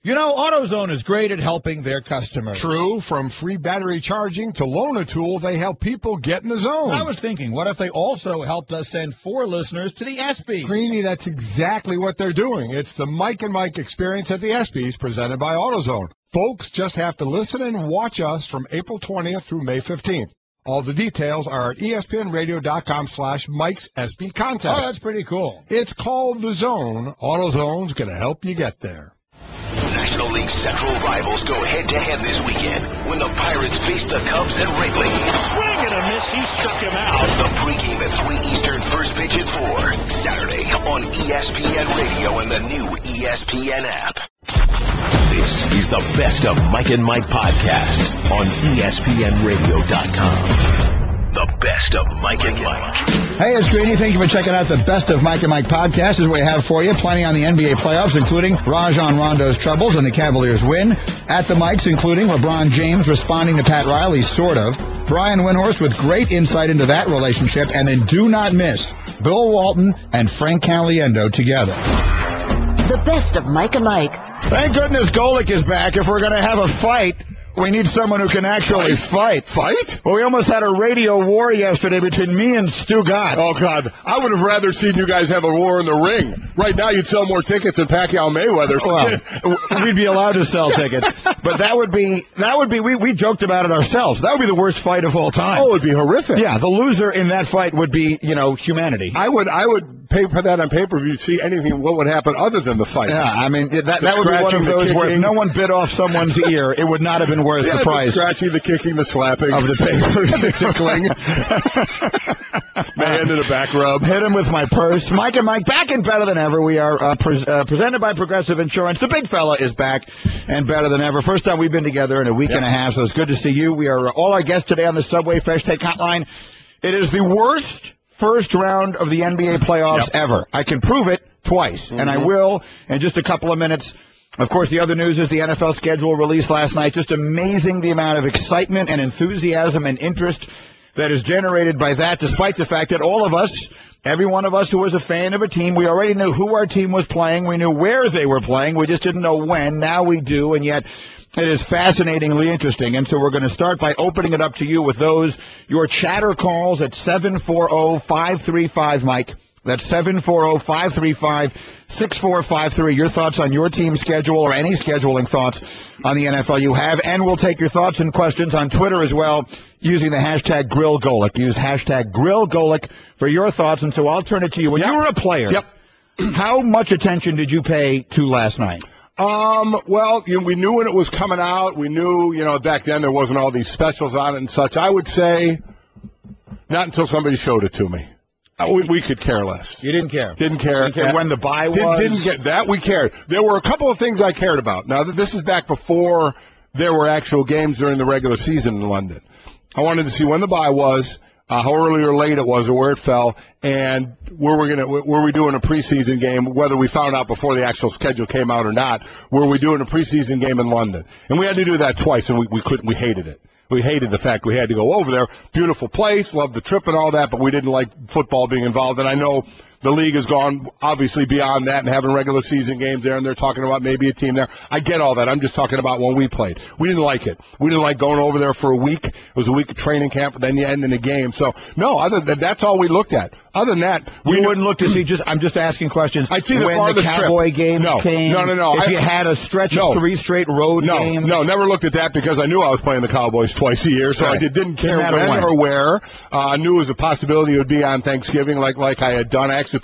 You know, AutoZone is great at helping their customers. True. From free battery charging to Loan-A-Tool, they help people get in the zone. I was thinking, what if they also helped us send 4 listeners to the ESPYs? Greeny, that's exactly what they're doing. It's the Mike and Mike experience at the ESPYs presented by AutoZone. Folks just have to listen and watch us from April 20th through May 15th. All the details are at espnradio.com/Mike's ESPY contest. Oh, that's pretty cool. It's called The Zone. AutoZone's going to help you get there. National League Central rivals go head-to-head this weekend when the Pirates face the Cubs at Wrigley. Swing and a miss. He struck him out. The pregame at 3 Eastern, first pitch at 4. Saturday on ESPN Radio and the new ESPN app. This is the Best of Mike and Mike podcast on ESPNradio.com. The Best of Mike and Mike. Hey, it's Greeny. Thank you for checking out the Best of Mike and Mike podcast. This is what we have for you. Plenty on the NBA playoffs, including Rajon Rondo's troubles and the Cavaliers' win. At the mics, including LeBron James responding to Pat Riley, sort of. Brian Windhorst with great insight into that relationship. And then do not miss Bill Walton and Frank Caliendo together. The Best of Mike and Mike. Thank goodness Golic is back. If we're going to have a fight, we need someone who can actually fight. Fight? Well, we almost had a radio war yesterday between me and Stu Gott. Oh, God. I would have rather seen you guys have a war in the ring. Right now, you'd sell more tickets than Pacquiao Mayweather. Well, we'd be allowed to sell tickets. But that would be, we joked about it ourselves. That would be the worst fight of all time. Oh, it would be horrific. Yeah, the loser in that fight would be, humanity. I would pay for that on pay-per-view to see anything, what would happen other than the fight. Yeah, I mean, that would be one of those where if no one bit off someone's ear, it would not have been worth the price. The scratching, the kicking, the slapping. Of the paper. The tickling. My hand in a back rub. Hit him with my purse. Mike and Mike back and better than ever. We are presented by Progressive Insurance. The big fella is back and better than ever. First time we've been together in a week and a half, so it's good to see you. We are all our guests today on the Subway Fresh Take Hotline. It is the worst first round of the NBA playoffs ever. I can prove it twice, and I will in just a couple of minutes. Of course, the other news is the NFL schedule released last night. Just amazing the amount of excitement and enthusiasm and interest that is generated by that, despite the fact that all of us, every one of us who was a fan of a team, we already knew who our team was playing. We knew where they were playing. We just didn't know when. Now we do, and yet it is fascinatingly interesting. And so we're going to start by opening it up to you with your chatter calls at 740-535-MIKE. That's 740-535-6453. Your thoughts on your team schedule or any scheduling thoughts on the NFL you have. And we'll take your thoughts and questions on Twitter as well using the hashtag GrillGolic. Use hashtag GrillGolic for your thoughts. And so I'll turn it to you. When you were a player, how much attention did you pay to last night? Well, we knew when it was coming out. We knew, back then there wasn't all these specials on it and such. I would say not until somebody showed it to me. We could care less. You didn't care? Didn't care. When the bye was? Didn't get that. We cared. There were a couple of things I cared about. Now, this is back before there were actual games during the regular season in London. I wanted to see when the bye was, how early or late it was or where it fell, and were we doing a preseason game, whether we found out before the actual schedule came out or not, were we doing a preseason game in London? And we had to do that twice, and we couldn't. We hated it. We hated the fact we had to go over there. Beautiful place, loved the trip and all that, but we didn't like football being involved. And I know the league has gone obviously beyond that and having regular season games there, and they're talking about maybe a team there. I get all that. I'm just talking about when we played. We didn't like it. We didn't like going over there for a week. It was a week of training camp, and then you end in a game. So, no, other than that's all we looked at. Other than that, we wouldn't look to see. I'm just asking questions. I'd see when the Cowboy games came. No. If you had a stretch of 3 straight road games. No, never looked at that because I knew I was playing the Cowboys twice a year, so I didn't care when or where. I knew it was a possibility it would be on Thanksgiving, like I had done. I actually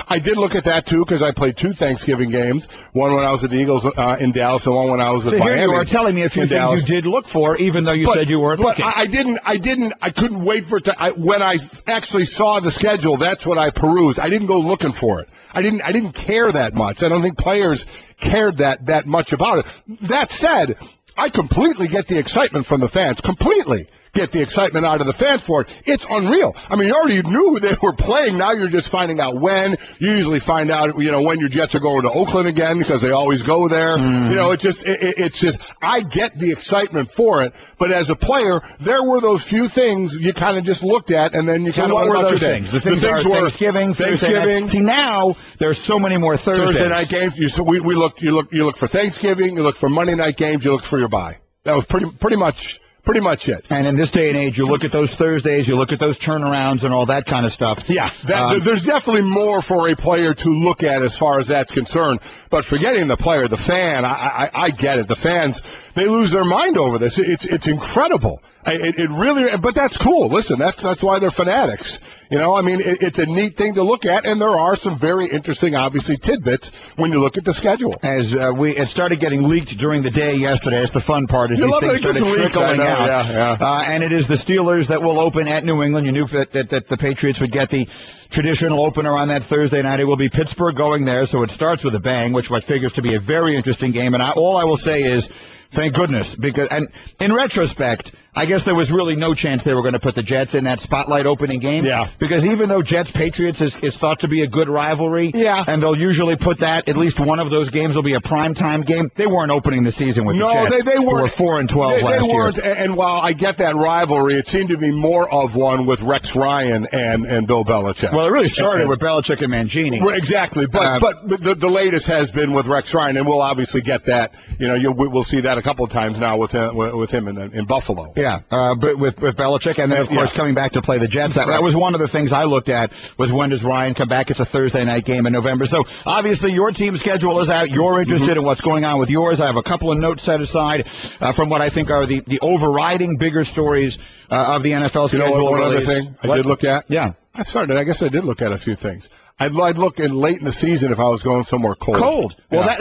I did look at that too because I played 2 Thanksgiving games. One when I was with the Eagles in Dallas, and one when I was with Miami. So here you are telling me a few things you did look for, even though you said you weren't looking. I couldn't wait for it to. When I actually saw the schedule, that's what I perused. I didn't go looking for it. I didn't care that much. I don't think players cared that much about it. That said, I completely get the excitement from the fans. Completely. get the excitement out of the fans for it. It's unreal. I mean, you already knew who they were playing. Now you're just finding out when. You usually find out, when your Jets are going to Oakland again because they always go there. It's just, I get the excitement for it. But as a player, there were those few things you kind of just looked at, and then you kind of went about your day. The things were Thanksgiving. See, now there's so many more Thursday night games. You look for Thanksgiving. You look for Monday night games. You look for your bye. That was pretty much it. And in this day and age, you look at those Thursdays, you look at those turnarounds and all that kind of stuff. Yeah, there's definitely more for a player to look at as far as that's concerned. But forgetting the player, the fan, I get it. The fans, they lose their mind over this. It's incredible. It really, but that's cool. Listen, that's why they're fanatics. It's a neat thing to look at, and there are some very interesting, obviously, tidbits when you look at the schedule. As it started getting leaked during the day yesterday. That's the fun part. As these things started trickling out. Yeah. And it is the Steelers that will open at New England. You knew that the Patriots would get the traditional opener on that Thursday night. It will be Pittsburgh going there, so it starts with a bang, which figures to be a very interesting game. And all I will say is, thank goodness, because, and in retrospect, I guess there was really no chance they were going to put the Jets in that spotlight opening game. Yeah. Because even though Jets-Patriots is thought to be a good rivalry, and they'll usually put that, at least one of those games will be a primetime game, they weren't opening the season with the Jets. They weren't. Who were 4-12 last year. Weren't, and while I get that rivalry, it seemed to be more of one with Rex Ryan and Bill Belichick. Well, it really started with Belichick and Mangini. Well, exactly. But the latest has been with Rex Ryan, and we'll obviously get that. We'll see that a couple of times now with him in Buffalo. Yeah. But with Belichick, and then, of course, coming back to play the Jets. That was one of the things I looked at, was when does Ryan come back? It's a Thursday night game in November. So, obviously, your team's schedule is out. You're interested in what's going on with yours. I have a couple of notes set aside from what I think are the overriding bigger stories of the NFL schedule. One other thing I did look at? Yeah. I did look at a few things. I'd look in late in the season if I was going somewhere cold. Well,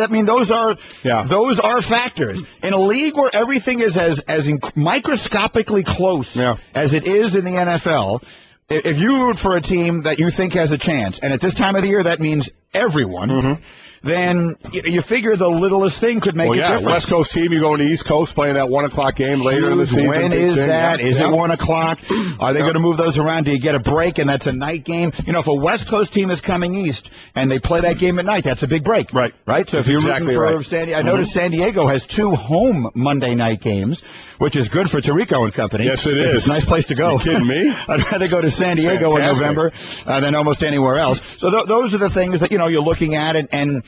those are factors. In a league where everything is as microscopically close as it is in the NFL, if you root for a team that you think has a chance, and at this time of the year that means everyone, then you figure the littlest thing could make a difference. West Coast team, you go to the East Coast, playing that 1 o'clock game later in the season. When is that? Is it 1 o'clock? Are they going to move those around? Do you get a break and that's a night game? If a West Coast team is coming east and they play that game at night, that's a big break. Right. So if you're rooting for San Diego, I noticed San Diego has 2 home Monday night games, which is good for Tirico and company. Yes, it is. It's a nice place to go. You kidding me? I'd rather go to San Diego in November than almost anywhere else. So those are the things that, you're looking at, and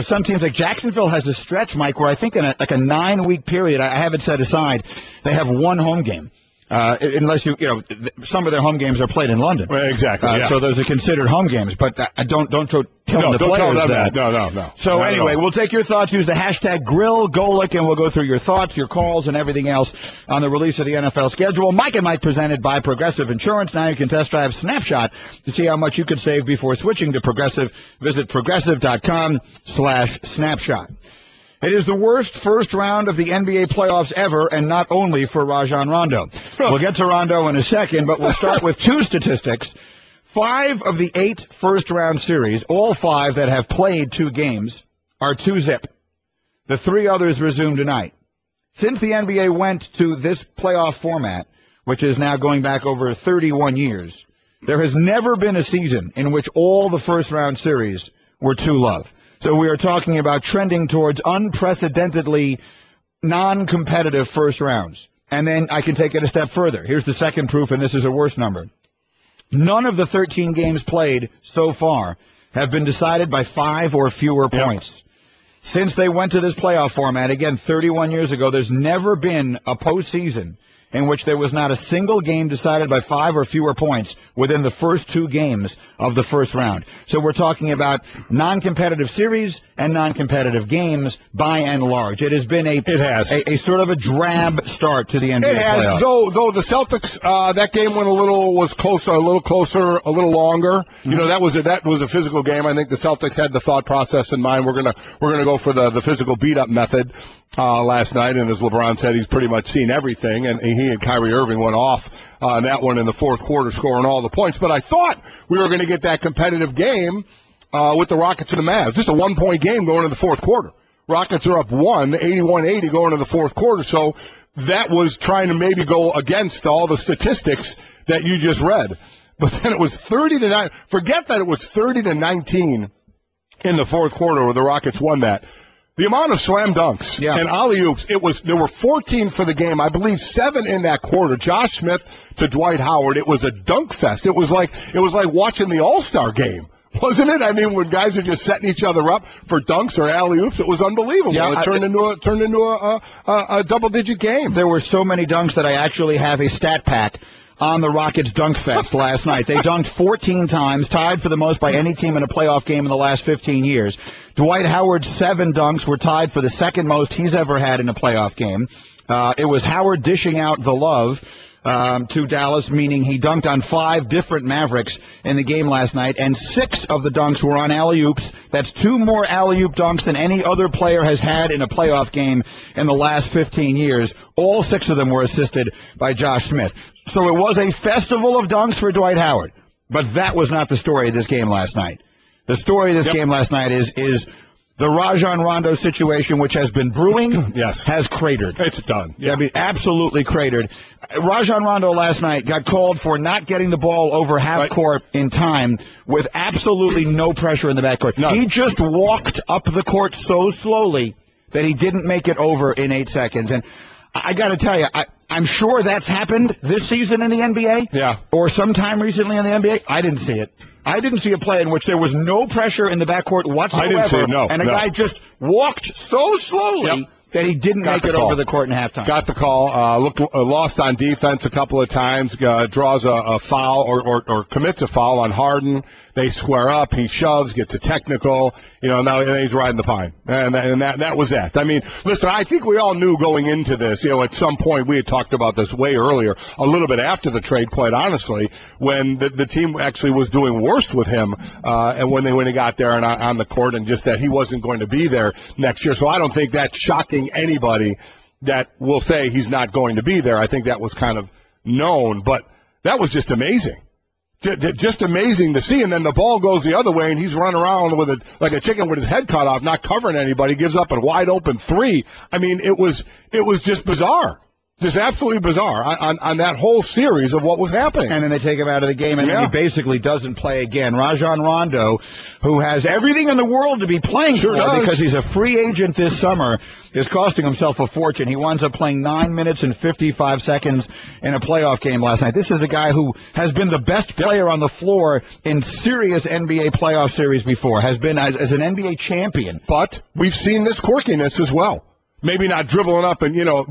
some teams like Jacksonville has a stretch, Mike, where I think in a 9-week period, I have it set aside, they have 1 home game. Unless some of their home games are played in London. Well, exactly. So those are considered home games. But don't tell the players that. No. So anyway, we'll take your thoughts. Use the hashtag #GrillGolic, and we'll go through your thoughts, your calls, and everything else on the release of the NFL schedule. Mike and Mike presented by Progressive Insurance. Now you can test drive Snapshot to see how much you could save before switching to Progressive. Visit progressive.com/snapshot. It is the worst first round of the NBA playoffs ever, and not only for Rajon Rondo. We'll get to Rondo in a second, but we'll start with 2 statistics. 5 of the 8 first-round series, all 5 that have played 2 games, are 2-zip. The 3 others resume tonight. Since the NBA went to this playoff format, which is now going back over 31 years, there has never been a season in which all the first-round series were 2-love. So we are talking about trending towards unprecedentedly non-competitive first rounds. And then I can take it a step further. Here's the second proof, and this is a worse number. None of the 13 games played so far have been decided by 5 or fewer points. Since they went to this playoff format, again, 31 years ago, there's never been a postseason in which there was not a single game decided by 5 or fewer points within the first 2 games of the first round. So we're talking about non-competitive series and non-competitive games by and large. It has been a sort of a drab start to the NBA playoffs. Though the Celtics, that game went a little closer, a little longer. That was a physical game. I think the Celtics had the thought process in mind. We're gonna go for the physical beat-up method. Last night, and as LeBron said, he's pretty much seen everything, and he and Kyrie Irving went off on that one in the fourth quarter, scoring all the points. But I thought we were going to get that competitive game with the Rockets and the Mavs. Just a 1-point game going into the fourth quarter. Rockets are up 81-80 going to the fourth quarter. So that was trying to maybe go against all the statistics that you just read. But then it was 30-9. Forget that it was 30-19 in the fourth quarter where the Rockets won that. The amount of slam dunks and alley-oops, there were 14 for the game. I believe 7 in that quarter. Josh Smith to Dwight Howard. It was a dunk fest. It was like watching the All-Star game. Wasn't it? I mean, when guys are just setting each other up for dunks or alley-oops, it was unbelievable. Yeah, it turned into a double-digit game. There were so many dunks that I actually have a stat pack on the Rockets dunk fest last night. They dunked 14 times, tied for the most by any team in a playoff game in the last 15 years. Dwight Howard's 7 dunks were tied for the second most he's ever had in a playoff game. It was Howard dishing out the love to Dallas, meaning he dunked on 5 different Mavericks in the game last night, and 6 of the dunks were on alley-oops. That's 2 more alley-oop dunks than any other player has had in a playoff game in the last 15 years. All 6 of them were assisted by Josh Smith. So it was a festival of dunks for Dwight Howard, but that was not the story of this game last night. The story of this game last night is the Rajon Rondo situation, which has been brewing, has cratered. It's done. Yeah, I mean, absolutely cratered. Rajon Rondo last night got called for not getting the ball over half court in time with absolutely no pressure in the backcourt. None. He just walked up the court so slowly that he didn't make it over in 8 seconds. And I got to tell you, I'm sure that's happened this season in the NBA or sometime recently in the NBA. I didn't see it. I didn't see a play in which there was no pressure in the backcourt whatsoever. I didn't see it, no. And a guy just walked so slowly that he didn't make it over the court in halftime. Got the call. Lost on defense a couple of times. Draws a foul or commits a foul on Harden. They square up. He shoves, gets a technical. Now he's riding the pine. And that was that. I mean, listen, I think we all knew going into this, at some point we had talked about this way earlier, a little bit after the trade, quite honestly, when the team actually was doing worse with him and when he got there and on the court, and just that he wasn't going to be there next year. So I don't think that's shocking anybody that will say he's not going to be there. I think that was kind of known, but that was just amazing. Just amazing to see. And then the ball goes the other way, and he's running around like a chicken with his head cut off, not covering anybody, gives up a wide open 3. I mean, it was just bizarre. Just absolutely bizarre on that whole series of what was happening. And then they take him out of the game, and then he basically doesn't play again. Rajon Rondo, who has everything in the world to be playing for because he's a free agent this summer, is costing himself a fortune. He winds up playing 9 minutes and 55 seconds in a playoff game last night. This is a guy who has been the best player on the floor in serious NBA playoff series before, has been as an NBA champion. But we've seen this quirkiness as well. Maybe not dribbling up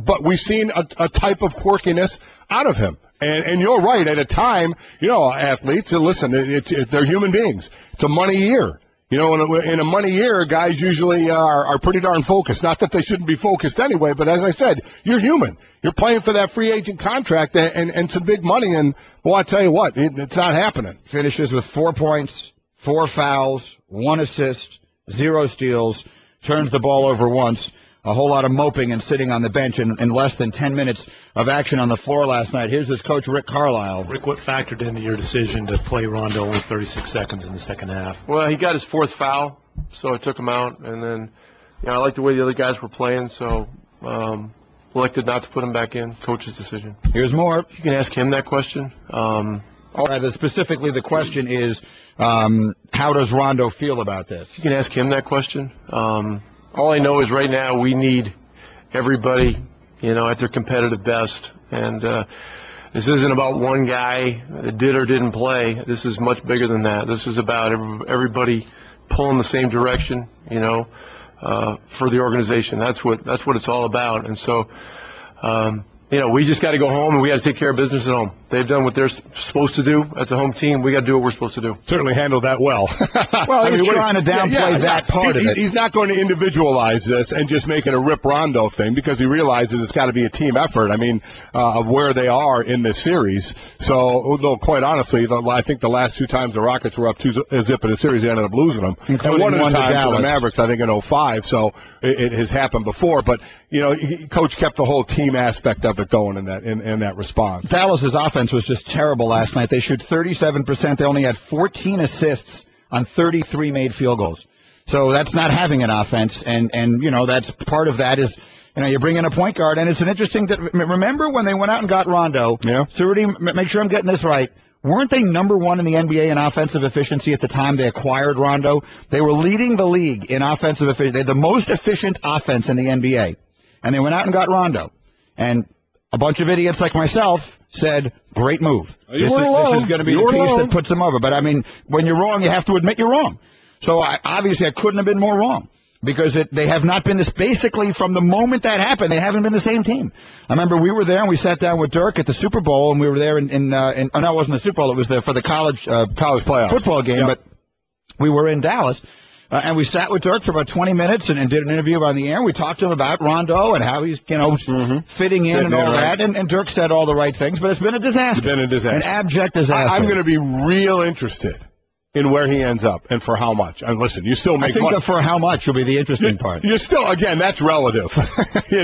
but we've seen a type of quirkiness out of him. And you're right, at a time, athletes, listen, they're human beings. It's a money year. In a money year, guys usually are pretty darn focused. Not that they shouldn't be focused anyway, but as I said, you're human. You're playing for that free agent contract and some big money, and, well, I tell you what, it's not happening. Finishes with 4 points, 4 fouls, 1 assist, 0 steals, turns the ball over once. A whole lot of moping and sitting on the bench in less than 10 minutes of action on the floor last night. Here's his coach, Rick Carlisle. Rick, what factored into your decision to play Rondo with 36 seconds in the second half? Well, he got his 4th foul, so I took him out. And then, I liked the way the other guys were playing, so elected not to put him back in. Coach's decision. Here's more. You can ask him that question. Specifically, the question is, how does Rondo feel about this? You can ask him that question. All I know is right now we need everybody, at their competitive best. And this isn't about one guy that did or didn't play. This is much bigger than that. This is about everybody pulling the same direction, for the organization. That's what it's all about. And so, we just got to go home and we got to take care of business at home. They've done what they're supposed to do as a home team. We got to do what we're supposed to do. Certainly handled that well. Well, he's trying to downplay that part of it. He's not going to individualize this and just make it a Rip Rondo thing because he realizes it's got to be a team effort. I mean, of where they are in this series. So, though, quite honestly, I think the last 2 times the Rockets were up 2-0 in the series, they ended up losing them. Including and one of the times Dallas. for the Mavericks, I think, in 2005. So it has happened before. But, Coach kept the whole team aspect of it going in that response. Dallas's offense was just terrible last night. They shoot 37%. They only had 14 assists on 33 made field goals. So that's not having an offense, and that's part of that is, you bring in a point guard, and it's an interesting, remember when they went out and got Rondo? Yeah. Cerruti, make sure I'm getting this right. Weren't they number one in the NBA in offensive efficiency at the time they acquired Rondo? They were leading the league in offensive efficiency. They had the most efficient offense in the NBA. And they went out and got Rondo. And a bunch of idiots like myself said, great move. This is going to be the piece that puts them over. But, when you're wrong, you have to admit you're wrong. So, obviously, I couldn't have been more wrong. Because they have not been this, basically from the moment that happened, they haven't been the same team. I remember we were there and we sat down with Dirk at the Super Bowl, and we were there no, it wasn't the Super Bowl, it was for the college playoff football game, but we were in Dallas, and we sat with Dirk for about 20 minutes and did an interview on the air. We talked to him about Rondo and how he's, fitting in and all that, and Dirk said all the right things, but it's been a disaster. An abject disaster. I'm going to be real interested in where he ends up and for how much. And listen, you still make money. I think for how much will be the interesting part. You're still, again, that's relative.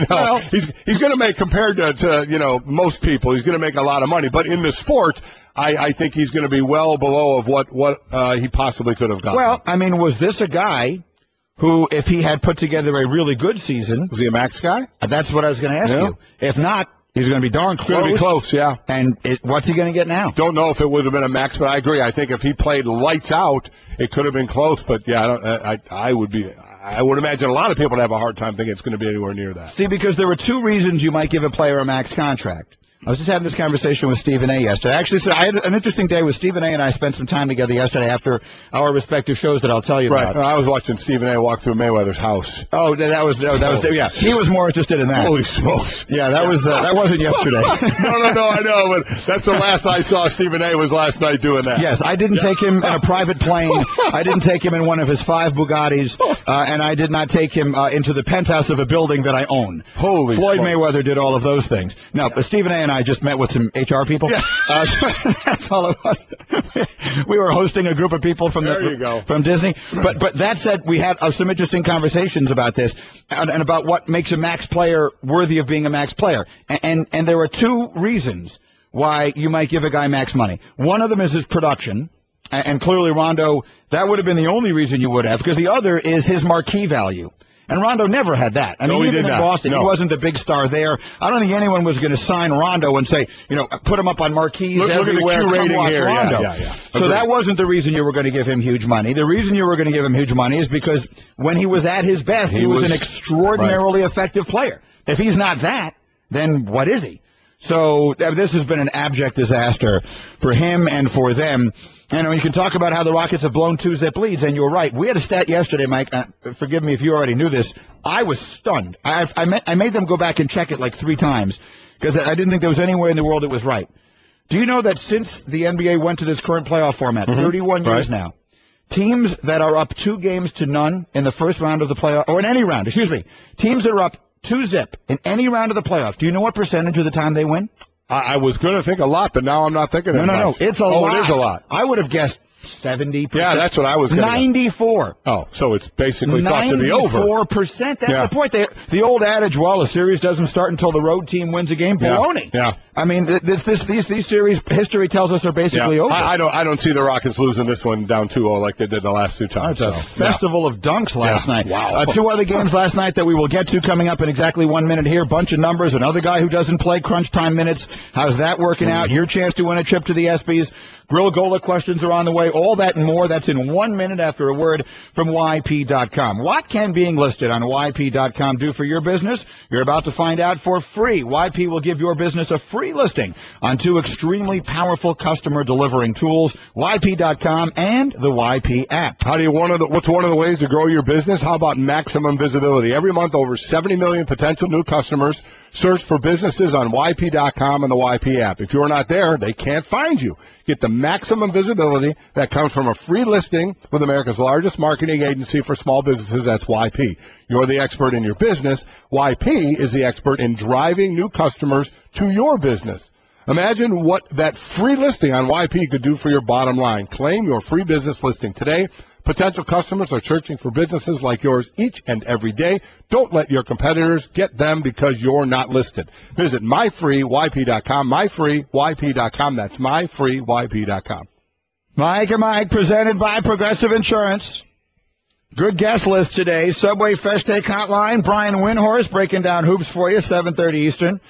Well, he's going to make, compared to most people, he's going to make a lot of money. But in the sport, I think he's going to be well below of what he possibly could have gotten. Well, was this a guy who, if he had put together a really good season... Was he a max guy? That's what I was going to ask you. If not, he's going to be darn close. Going to be close, yeah. And what's he going to get now? Don't know if it would have been a max, but I agree. I think if he played lights out, it could have been close. But yeah, I would imagine a lot of people would have a hard time thinking it's going to be anywhere near that. See, because there were two reasons you might give a player a max contract. I was just having this conversation with Stephen A. yesterday. Actually, so I had an interesting day with Stephen A. and I spent some time together yesterday after our respective shows that I'll tell you about. Right. I was watching Stephen A. walk through Mayweather's house. Oh, that was yeah. He was more interested in that. Holy smokes. Yeah, that wasn't yesterday. No, I know, but that's the last I saw Stephen A. was last night doing that. Yes, I didn't take him in a private plane. I didn't take him in one of his 5 Bugattis, and I did not take him into the penthouse of a building that I own. Holy Floyd Mayweather did all of those things. No, but Stephen A. and I just met with some HR people. Yeah. That's all it was. We were hosting a group of people from Disney. But that said, we had some interesting conversations about this and about what makes a max player worthy of being a max player. And there are two reasons why you might give a guy max money. One of them is his production. And clearly Rondo, that would have been the only reason you would have, because the other is his marquee value. And Rondo never had that. I mean, even in Boston, he wasn't the big star there. I don't think anyone was going to sign Rondo and say, put him up on marquees everywhere. Look at the Q rating here. Rondo. Yeah. So that wasn't the reason you were going to give him huge money. The reason you were going to give him huge money is because when he was at his best, he was an extraordinarily effective player. If he's not that, then what is he? So this has been an abject disaster for him and for them. And you can talk about how the Rockets have blown 2-zip leads, and you're right. We had a stat yesterday, Mike. Forgive me if you already knew this. I was stunned. I made them go back and check it like 3 times because I didn't think there was anywhere in the world it was right. Do you know that since the NBA went to this current playoff format, 31 years now, teams that are up 2-0 in the first round of the playoff, or in any round, teams that are up 2-zip in any round of the playoff, do you know what percentage of the time they win? I was going to think a lot, but now I'm not thinking as much. No. It's a lot. It is a lot. I would have guessed 70%. Yeah, that's what I was going to 94. Oh, so it's basically thought to be over. 94%. That's the point. The old adage, well, a series doesn't start until the road team wins a game. Baloney. Yeah. I mean, these series, history tells us are basically over. I don't see the Rockets losing this one down 2-0 like they did the last 2 times. It's a festival of dunks last night. Wow. 2 other games last night that we will get to coming up in exactly 1 minute here. Bunch of numbers. Another guy who doesn't play crunch time minutes. How's that working out? Your chance to win a trip to the ESPYs. Grill Golic questions are on the way. All that and more. That's in 1 minute after a word from YP.com. What can being listed on YP.com do for your business? You're about to find out for free. YP will give your business a free listing on 2 extremely powerful customer delivering tools, YP.com and the YP app. What's one of the ways to grow your business? How about maximum visibility? Every month, over 70 million potential new customers search for businesses on YP.com and the YP app. If you're not there, they can't find you. Get the maximum visibility that comes from a free listing with America's largest marketing agency for small businesses. That's YP. You're the expert in your business. YP is the expert in driving new customers to your business. Imagine what that free listing on YP could do for your bottom line. Claim your free business listing today. Potential customers are searching for businesses like yours each and every day. Don't let your competitors get them because you're not listed. Visit myfreeyp.com, myfreeyp.com. That's myfreeyp.com. Mike and Mike, presented by Progressive Insurance. Good guest list today. Subway Fresh Take Hotline. Brian Windhorst breaking down hoops for you, 7:30 Eastern.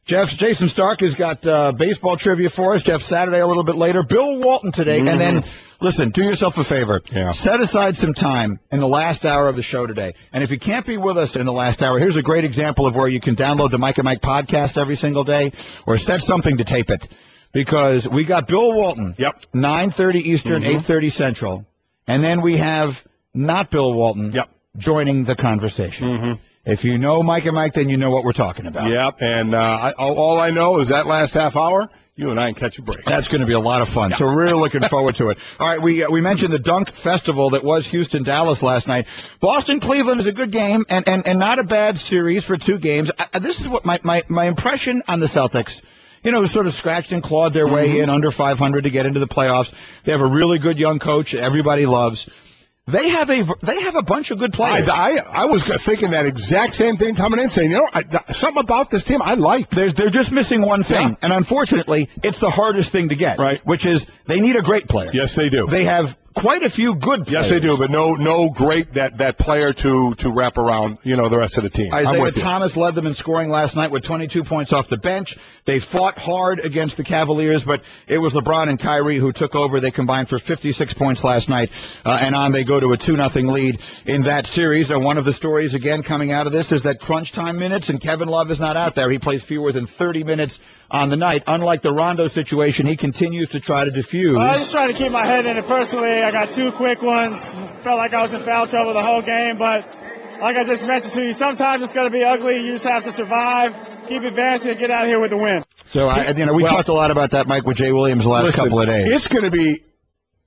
Jason Stark has got baseball trivia for us. Jeff Saturday a little bit later. Bill Walton today. And then, listen, do yourself a favor. Yeah. Set aside some time in the last hour of the show today. And if you can't be with us in the last hour, here's a great example of where you can download the Mike and Mike podcast every single day or set something to tape it. Because we got Bill Walton, 9:30 Eastern, 8:30 Central. And then we have not Bill Walton joining the conversation. If you know Mike and Mike, then you know what we're talking about. Yep, and all I know is that last half hour, you and I can catch a break. That's going to be a lot of fun. So we're really looking forward to it. All right, we mentioned the Dunk Festival that was Houston-Dallas last night. Boston-Cleveland is a good game and not a bad series for two games. This is what my impression on the Celtics. You know, sort of scratched and clawed their way in under 500 to get into the playoffs. They have a really good young coach everybody loves. They have a bunch of good players. I was thinking that exact same thing coming in, saying, something about this team I like. They're just missing one thing, and unfortunately, it's the hardest thing to get. Right. Which is they need a great player. Yes, they do. They have quite a few good players. Yes, they do, but no great that player to wrap around, the rest of the team. Isaiah Thomas led them in scoring last night with 22 points off the bench. They fought hard against the Cavaliers, but it was LeBron and Kyrie who took over. They combined for 56 points last night, and on they go to a 2-0 lead in that series. And one of the stories, again, coming out of this is that crunch time minutes, and Kevin Love is not out there. He plays fewer than 30 minutes on the night. Unlike the Rondo situation, he continues to try to diffuse. I just trying to keep my head in it personally. I got two quick ones. Felt like I was in foul trouble the whole game, but like I just mentioned to you, sometimes it's going to be ugly. You just have to survive, keep advancing, and get out of here with the win. So, we talked a lot about that, Mike, with Jay Williams the last couple of days. It's going to be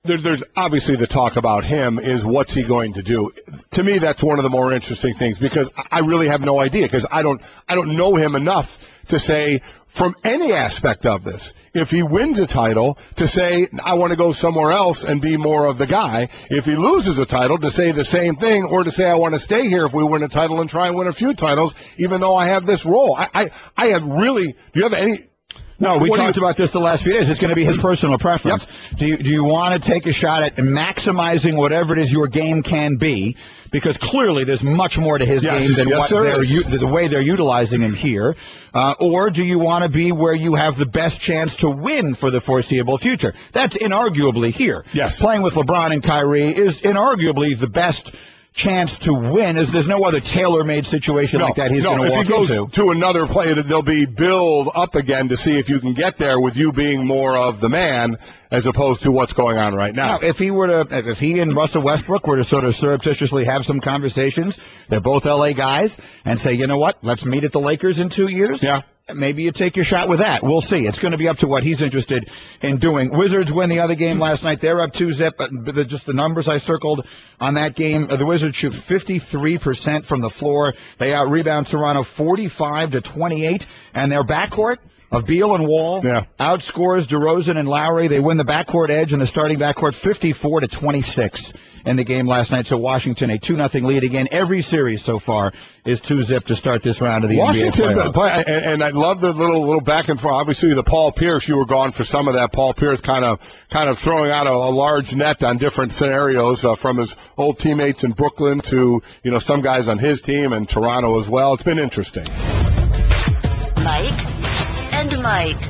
there's obviously the talk about him is what's he going to do. To me, that's one of the more interesting things because I really have no idea because I don't know him enough to say from any aspect of this. If he wins a title, to say, I want to go somewhere else and be more of the guy. If he loses a title, to say the same thing, or to say, I want to stay here if we win a title and try and win a few titles, even though I have this role. I have really, do you have any... No, we talked about this the last few days. It's going to be his personal preference. Yep. Do you want to take a shot at maximizing whatever it is your game can be? Because clearly there's much more to his game than the way they're utilizing him here. Or do you want to be where you have the best chance to win for the foreseeable future? That's inarguably here. Yes. Playing with LeBron and Kyrie is inarguably the best chance to win. There's no other tailor-made situation like that he's going to walk into. If he goes to another play, they'll be build up again to see if you can get there with you being more of the man as opposed to what's going on right now. Now, if he and Russell Westbrook were to sort of surreptitiously have some conversations, they're both LA guys, and say, you know what, let's meet at the Lakers in 2 years. Yeah. Maybe you take your shot with that. We'll see. It's going to be up to what he's interested in doing. Wizards win the other game last night. They're up 2-0. Just the numbers I circled on that game. The Wizards shoot 53% from the floor. They out-rebound Toronto 45-28. And their backcourt of Beal and Wall outscores DeRozan and Lowry. They win the backcourt edge and the starting backcourt 54-26 in the game last night. So Washington, a 2-0 lead again. Every series so far is 2-0 to start this round of the NBA playoffs. And I love the little back and forth. Obviously, the Paul Pierce, you were gone for some of that. Paul Pierce kind of throwing out a large net on different scenarios from his old teammates in Brooklyn to some guys on his team and Toronto as well. It's been interesting. Mike and Mike.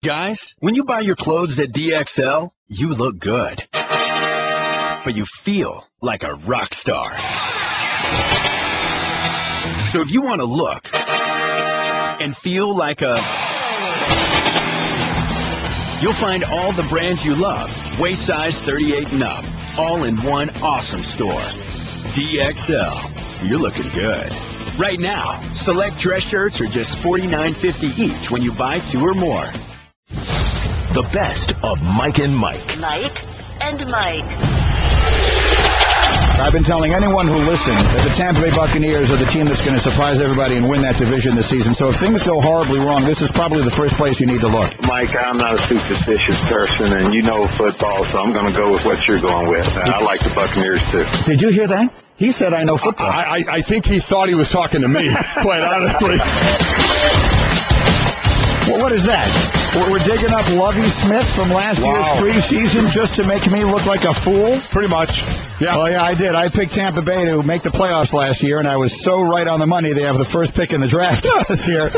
Guys, when you buy your clothes at DXL, you look good. But you feel like a rock star. So if you want to look and feel like you'll find all the brands you love, waist size 38 and up, all in one awesome store. DXL, you're looking good. Right now, select dress shirts are just $49.50 each when you buy 2 or more. The best of Mike and Mike. Mike and Mike. I've been telling anyone who listens that the Tampa Bay Buccaneers are the team that's going to surprise everybody and win that division this season. So if things go horribly wrong, this is probably the first place you need to look. Mike, I'm not a superstitious person, and you know football, so I'm going to go with what you're going with. I like the Buccaneers, too. Did you hear that? He said, I know football. I think he thought he was talking to me, quite honestly. Well, what is that? We're digging up Lovie Smith from last year's preseason just to make me look like a fool? Pretty much. Yeah. Oh, yeah, I did. I picked Tampa Bay to make the playoffs last year, and I was so right on the money. They have the first pick in the draft this year,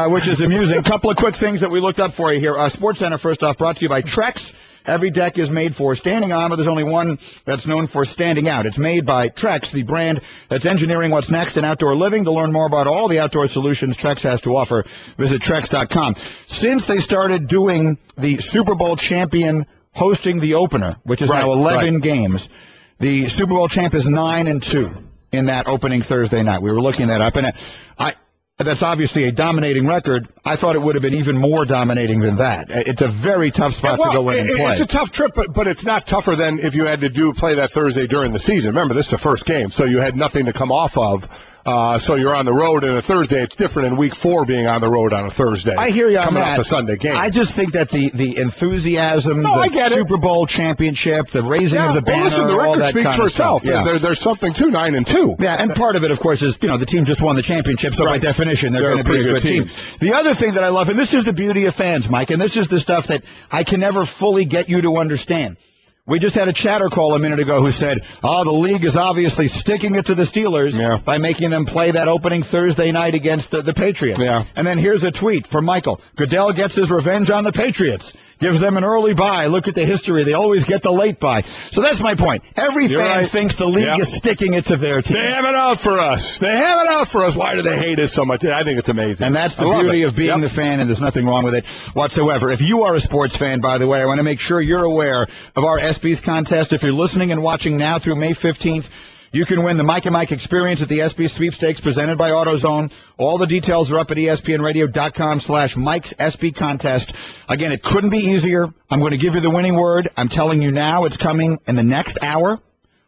which is amusing. A couple of quick things that we looked up for you here. SportsCenter, first off, brought to you by Trex. Every deck is made for standing on, but there's only one that's known for standing out. It's made by Trex, the brand that's engineering what's next in outdoor living. To learn more about all the outdoor solutions Trex has to offer, visit Trex.com. Since they started doing the Super Bowl champion hosting the opener, which is now 11 games, the Super Bowl champ is 9-2 in that opening Thursday night. We were looking that up, and that's obviously a dominating record. I thought it would have been even more dominating than that. It's a very tough spot to go in and play. It's a tough trip, but it's not tougher than if you had to play that Thursday during the season. Remember, this is the first game, so you had nothing to come off of. So you're on the road on a Thursday. It's different in week 4 being on the road on a Thursday. I hear you on coming that. off a Sunday game. I just think that the enthusiasm, the Super Bowl championship, the raising of the banner, listen, the all record that speaks kind for of stuff. itself. Yeah. There's something to 9-2. Yeah, and part of it, of course, is the team just won the championship, so by definition, they're going to be a good team. The other thing that I love, and this is the beauty of fans, Mike, and this is the stuff that I can never fully get you to understand. We just had a chatter call a minute ago who said, the league is obviously sticking it to the Steelers by making them play that opening Thursday night against the Patriots. Yeah. And then here's a tweet from Michael. Goodell gets his revenge on the Patriots. Gives them an early bye. Look at the history. They always get the late bye. So that's my point. Every fan thinks the league is sticking it to their team. They have it out for us. They have it out for us. Why do they hate us so much? I think it's amazing. And that's the beauty of being the fan, and there's nothing wrong with it whatsoever. If you are a sports fan, by the way, I want to make sure you're aware of our ESPYs contest. If you're listening and watching now through May 15th, you can win the Mike and Mike experience at the ESPY Sweepstakes presented by AutoZone. All the details are up at ESPNradio.com/Mike's ESPY contest. Again, it couldn't be easier. I'm going to give you the winning word. I'm telling you now, it's coming in the next hour.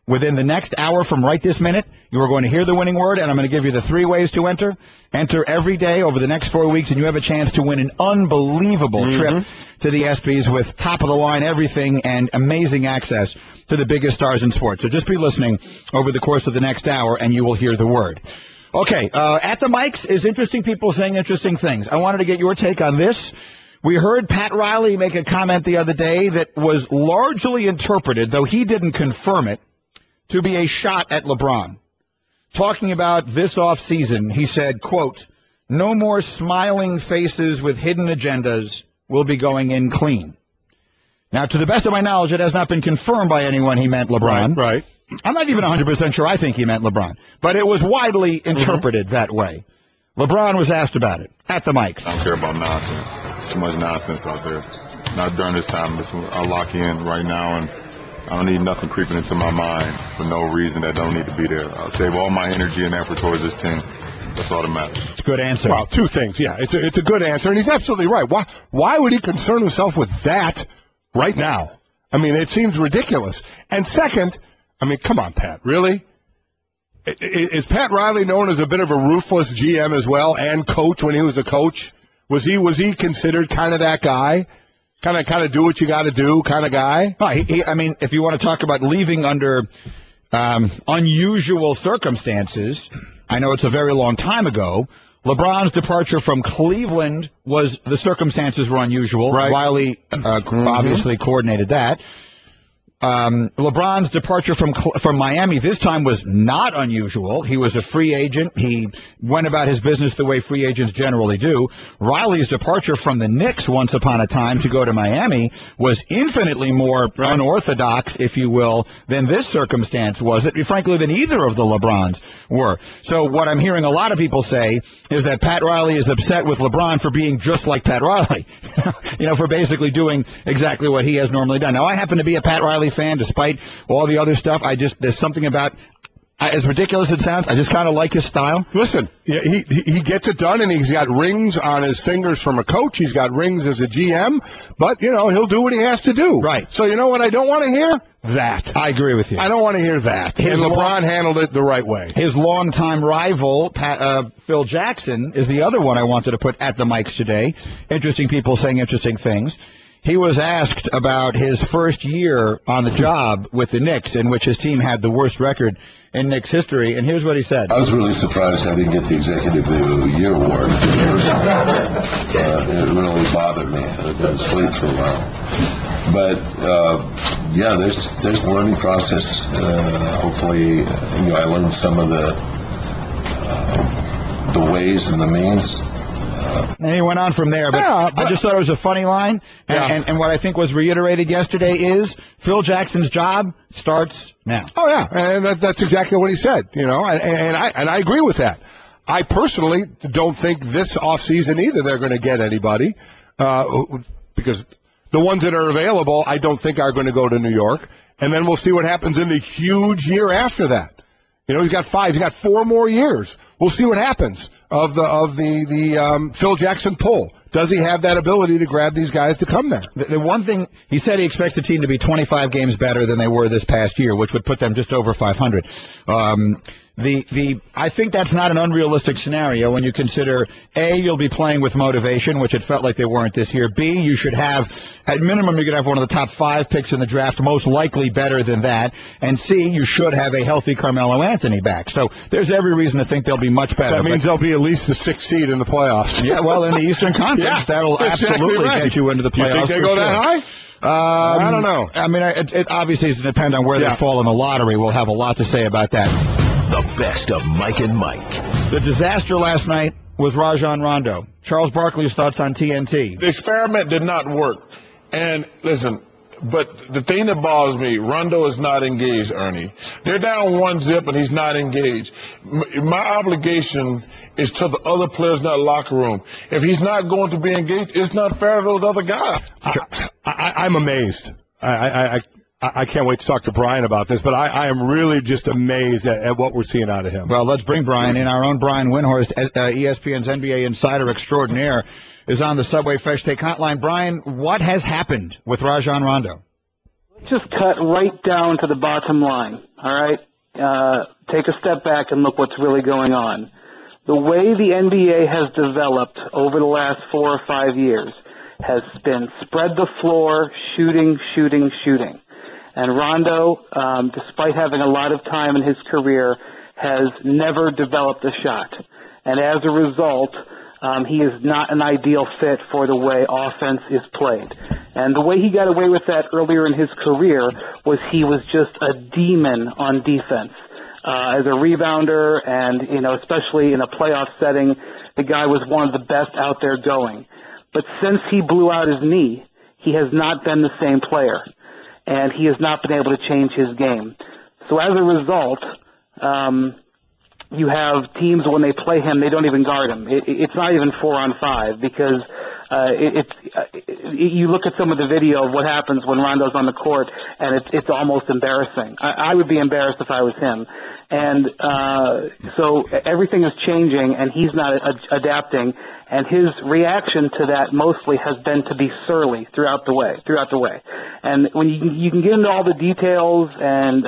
Within the next hour from right this minute, you are going to hear the winning word, and I'm going to give you the 3 ways to enter. Enter every day over the next 4 weeks, and you have a chance to win an unbelievable trip to the ESPYs with top-of-the-line everything and amazing access to the biggest stars in sports. So just be listening over the course of the next hour, and you will hear the word. Okay, at the mics is interesting people saying interesting things. I wanted to get your take on this. We heard Pat Riley make a comment the other day that was largely interpreted, though he didn't confirm it, to be a shot at LeBron. Talking about this offseason, he said, quote, "No more smiling faces with hidden agendas. We'll be going in clean." Now, to the best of my knowledge, it has not been confirmed by anyone he meant LeBron. Right. I'm not even 100% sure I think he meant LeBron, but it was widely interpreted that way. LeBron was asked about it at the mics. I don't care about nonsense. There's too much nonsense out there. Not during this time. I'll lock you in right now, and I don't need nothing creeping into my mind for no reason that don't need to be there. I'll save all my energy and effort towards this team. That's all that matters. It's a good answer. Well, 2 things. Yeah, it's a good answer, and he's absolutely right. Why would he concern himself with that right now? I mean, it seems ridiculous. And second, I mean, come on, Pat, really? Is Pat Riley known as a bit of a ruthless GM as well and coach when he was a coach? Was he considered kind of that guy? Kind of do what you got to do kind of guy? I mean, if you want to talk about leaving under unusual circumstances, I know it's a very long time ago. LeBron's departure from Cleveland the circumstances were unusual. Right. Riley obviously coordinated that. LeBron's departure from Miami this time was not unusual. He was a free agent. He went about his business the way free agents generally do. Riley's departure from the Knicks once upon a time to go to Miami was infinitely more unorthodox, if you will, than this circumstance was. Frankly, than either of the LeBrons were. So what I'm hearing a lot of people say is that Pat Riley is upset with LeBron for being just like Pat Riley, for basically doing exactly what he has normally done. Now, I happen to be a Pat Riley fan, despite all the other stuff. There's something about, as ridiculous as it sounds, I just kind of like his style. Listen, he gets it done, and he's got rings on his fingers from a coach. He's got rings as a GM, but, he'll do what he has to do. Right. So you know what I don't want to hear? That. I agree with you. I don't want to hear that. And LeBron handled it the right way. His longtime rival, Phil Jackson, is the other one I wanted to put at the mics today. Interesting people saying interesting things. He was asked about his first year on the job with the Knicks, in which his team had the worst record in Knicks history, and here's what he said. I was really surprised I didn't get the Executive of the Year award. It really bothered me. I didn't sleep for a while. But yeah, there's a learning process. Hopefully, I learned some of the ways and the means. And he went on from there, but I just thought it was a funny line. And what I think was reiterated yesterday is Phil Jackson's job starts now. Oh yeah, and that's exactly what he said. And I agree with that. I personally don't think this offseason either they're going to get anybody because the ones that are available I don't think are going to go to New York. And then we'll see what happens in the huge year after that. He's got 5. He's got 4 more years. We'll see what happens of the Phil Jackson pull. Does he have that ability to grab these guys to come there? The one thing he said, he expects the team to be 25 games better than they were this past year, which would put them just over 500. I think that's not an unrealistic scenario when you consider A, you'll be playing with motivation, which it felt like they weren't this year. B, you should have, at minimum, you're going to have one of the top 5 picks in the draft, most likely better than that. And C, you should have a healthy Carmelo Anthony back. So there's every reason to think they'll be much better. That means they'll be at least the 6th seed in the playoffs. Yeah, well, in the Eastern Conference, that'll absolutely get you into the playoffs. You think they go that high? I don't know. I mean, it obviously is going to depend on where they fall in the lottery. We'll have a lot to say about that. The best of Mike and Mike. The disaster last night was Rajon Rondo. Charles Barkley's thoughts on TNT. The experiment did not work. And listen, but the thing that bothers me, Rondo is not engaged, Ernie. They're down 1-0 and he's not engaged. My obligation is to the other players in that locker room. If he's not going to be engaged, it's not fair to those other guys. I'm amazed. I can't wait to talk to Brian about this, but I am really just amazed at what we're seeing out of him. Well, let's bring Brian in. Our own Brian Windhorst, ESPN's NBA insider extraordinaire, is on the Subway Fresh Take Hotline. Brian, what has happened with Rajon Rondo? Let's just cut right down to the bottom line, all right? Take a step back and look what's really going on. The way the NBA has developed over the last 4 or 5 years has been spread the floor, shooting. And Rondo, despite having a lot of time in his career, has never developed a shot. And as a result, he is not an ideal fit for the way offense is played. And the way he got away with that earlier in his career was he was just a demon on defense. As a rebounder and, especially in a playoff setting, the guy was one of the best out there going. But since he blew out his knee, he has not been the same player. And he has not been able to change his game. So as a result, you have teams when they play him, they don't even guard him. It's not even 4-on-5 because you look at some of the video of what happens when Rondo's on the court, and it's almost embarrassing. I would be embarrassed if I was him. And so everything is changing, and he's not adapting. And his reaction to that mostly has been to be surly throughout the way. And when you can get into all the details and